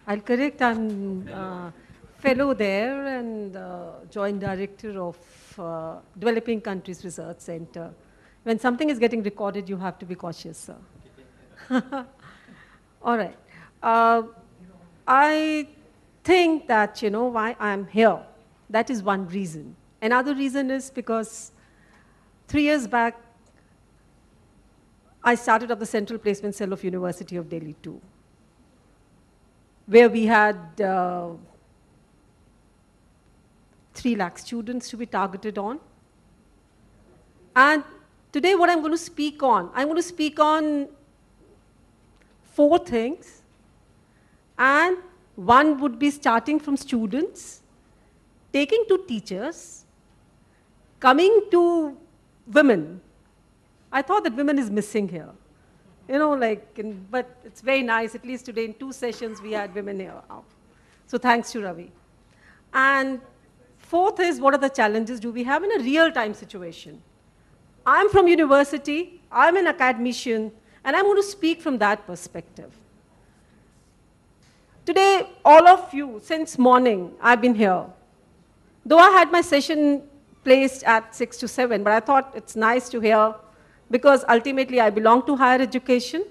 I'll correct, I'm fellow there and joint director of Developing Countries Research Center. When something is getting recorded, you have to be cautious, sir. All right. I think that, why I'm here, that is one reason. Another reason is because 3 years back, I started up the Central Placement Cell of University of Delhi too, where we had 3 lakh students to be targeted on. And today what I'm going to speak on, I'm going to speak on 4 things. And one would be starting from students, taking to teachers, coming to women. I thought that women is missing here. But it's very nice, at least today in 2 sessions we had women here. So thanks to Ravi. And 4th is, what are the challenges do we have in a real-time situation? I'm from university, I'm an academician, and I'm going to speak from that perspective. Today, all of you, since morning, I've been here. Though I had my session placed at 6 to 7, but I thought it's nice to hear because ultimately I belong to higher education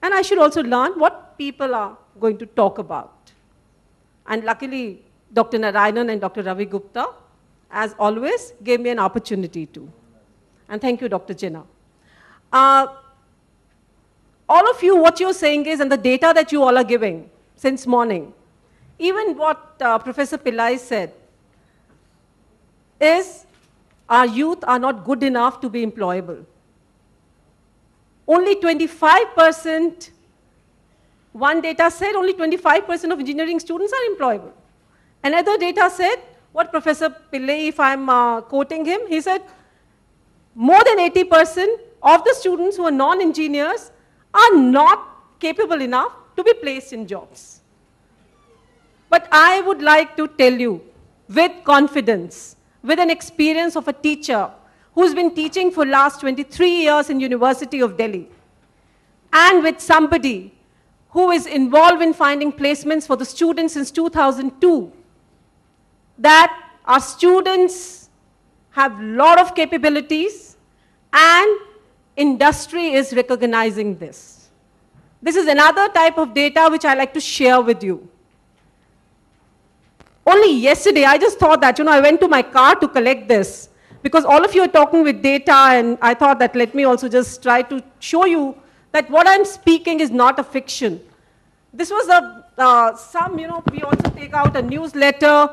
and I should also learn what people are going to talk about. And luckily, Dr. Narayanan and Dr. Ravi Gupta, as always, gave me an opportunity to. And thank you, Dr. Jinnah. All of you, what you're saying is, and the data that you all are giving since morning, even what Professor Pillai said, is our youth are not good enough to be employable. Only 25%, one data said only 25% of engineering students are employable. Another data said, what Professor Pillai, if I'm quoting him, he said, more than 80% of the students who are non-engineers are not capable enough to be placed in jobs. But I would like to tell you with confidence, with an experience of a teacher who's been teaching for last 23 years in University of Delhi, and with somebody who is involved in finding placements for the students since 2002, that our students have a lot of capabilities and industry is recognizing this. This is another type of data which I like to share with you. Only yesterday, I just thought that, I went to my car to collect this because all of you are talking with data and I thought that let me also just try to show you that what I'm speaking is not a fiction. This was we also take out a newsletter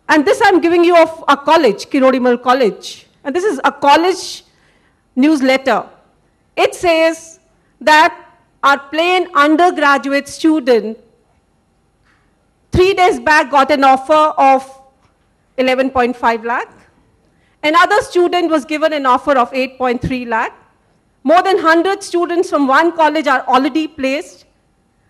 and this I'm giving you of a college, Kirodimal College. And this is a college newsletter. It says that our plain undergraduate student 3 days back got an offer of 11.5 lakh. Another student was given an offer of 8.3 lakh. More than 100 students from one college are already placed.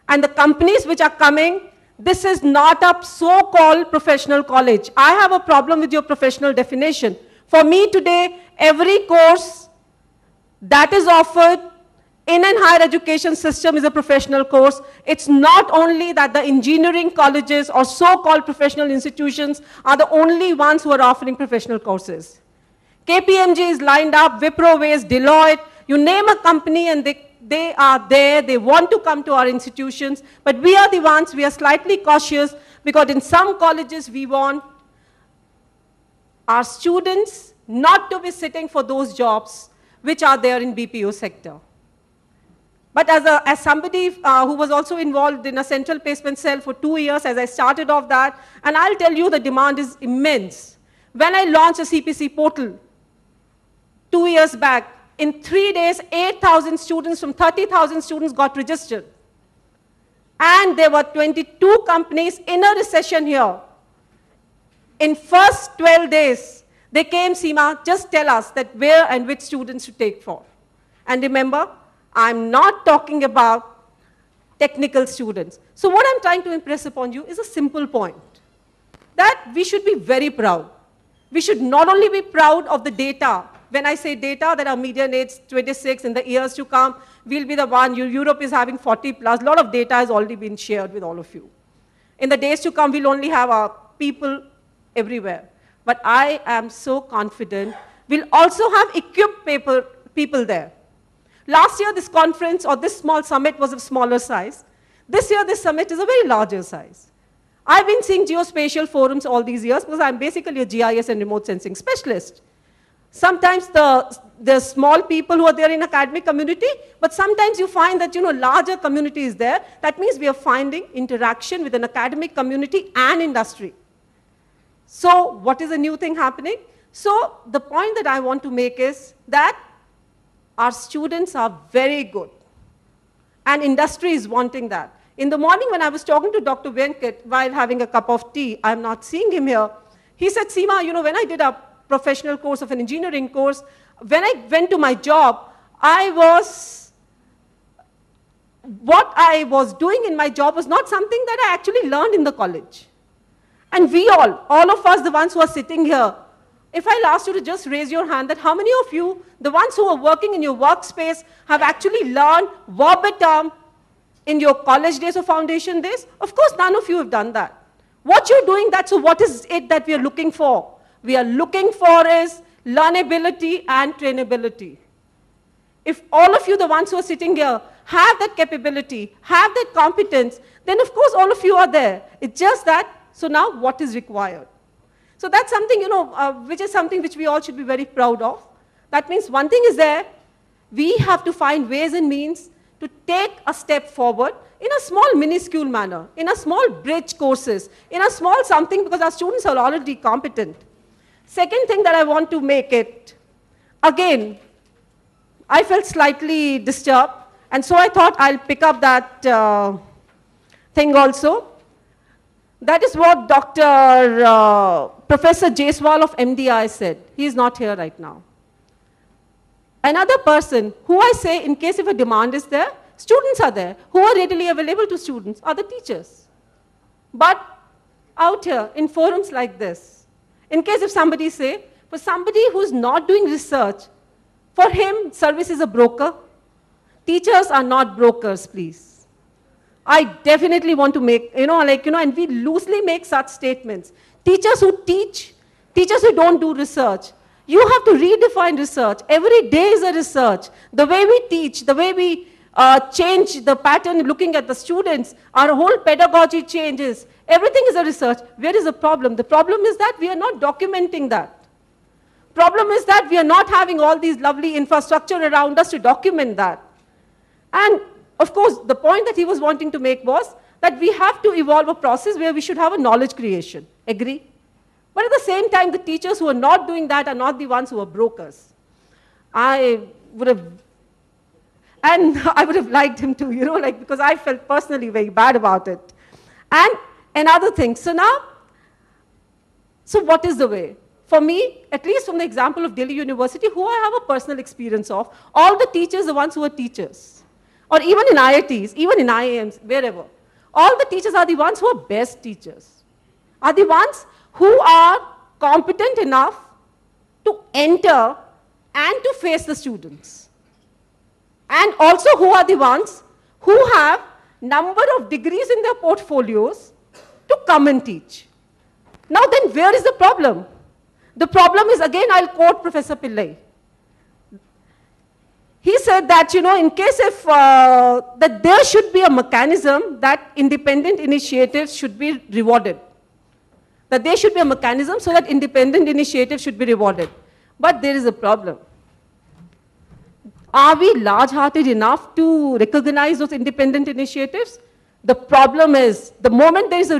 And the companies which are coming, this is not a so-called professional college. I have a problem with your professional definition. For me today, every course that is offered in an higher education system is a professional course. It's not only that the engineering colleges or so-called professional institutions are the only ones who are offering professional courses. KPMG is lined up, Wipro, Waze, Deloitte, you name a company and they are there, they want to come to our institutions, but we are the ones, we are slightly cautious because in some colleges we want our students not to be sitting for those jobs which are there in BPO sector. But as somebody who was also involved in a central placement cell for 2 years, as I started off that, and I'll tell you the demand is immense. When I launched a CPC portal 2 years back, in 3 days, 8,000 students from 30,000 students got registered. And there were 22 companies in a recession here. In first 12 days, they came, Seema, just tell us that where and which students to take for. And remember, I'm not talking about technical students. So what I'm trying to impress upon you is a simple point, that we should be very proud. We should not only be proud of the data. When I say data, that our median age 26, in the years to come, we'll be the one. Europe is having 40 plus. A lot of data has already been shared with all of you. In the days to come, we'll only have our people everywhere. But I am so confident we'll also have equipped people there. Last year, this conference or this small summit was of smaller size. This year, this summit is a very larger size. I've been seeing geospatial forums all these years because I'm basically a GIS and remote sensing specialist. Sometimes the small people who are there in academic community, but sometimes you find that, larger community is there. That means we are finding interaction with an academic community and industry. So what is the new thing happening? So the point that I want to make is that our students are very good, and industry is wanting that. In the morning when I was talking to Dr. Venkat while having a cup of tea, I'm not seeing him here, he said, Seema, when I did a professional course of an engineering course, when I went to my job, what I was doing in my job was not something that I actually learned in the college. And we all of us, the ones who are sitting here, if I'll ask you to just raise your hand that how many of you, the ones who are working in your workspace, have actually learned verbatim in your college days or foundation days? Of course, none of you have done that. What you're doing that, so what is it that we are looking for? We are looking for is learnability and trainability. If all of you, the ones who are sitting here, have that capability, have that competence, then of course all of you are there. It's just that, so now what is required? So that's something, which is something which we all should be very proud of. That means one thing is there, we have to find ways and means to take a step forward in a small minuscule manner, in a small bridge courses, in a small something, because our students are already competent. Second thing that I want to make it, again, I felt slightly disturbed, and so I thought I'll pick up that thing also. That is what Professor Jaiswal of MDI said. He is not here right now. Another person who I say, in case if a demand is there, students are there. Who are readily available to students are the teachers. But out here, in forums like this, in case if somebody say, for somebody who's not doing research, for him, service is a broker. Teachers are not brokers, please. I definitely want to make, and we loosely make such statements. Teachers who teach, teachers who don't do research, you have to redefine research. Every day is a research. The way we teach, the way we change the pattern looking at the students, our whole pedagogy changes. Everything is a research. Where is the problem? The problem is that we are not documenting that. Problem is that we are not having all these lovely infrastructure around us to document that. And of course, the point that he was wanting to make was that we have to evolve a process where we should have a knowledge creation. Agree? But at the same time, the teachers who are not doing that are not the ones who are brokers. I would have liked him to, because I felt personally very bad about it. And another thing, so what is the way? For me, at least from the example of Delhi University, who I have a personal experience of, all the teachers, the ones who are teachers, or even in IITs, even in IIMs, wherever, all the teachers are the ones who are best teachers, are the ones who are competent enough to enter and to face the students. And also who are the ones who have number of degrees in their portfolios to come and teach. Now then, where is the problem? The problem is, again, I'll quote Professor Pillai. He said that, in case if, that there should be a mechanism that independent initiatives should be rewarded. That there should be a mechanism so that independent initiatives should be rewarded. But there is a problem. Are we large-hearted enough to recognize those independent initiatives? The problem is, the moment there is a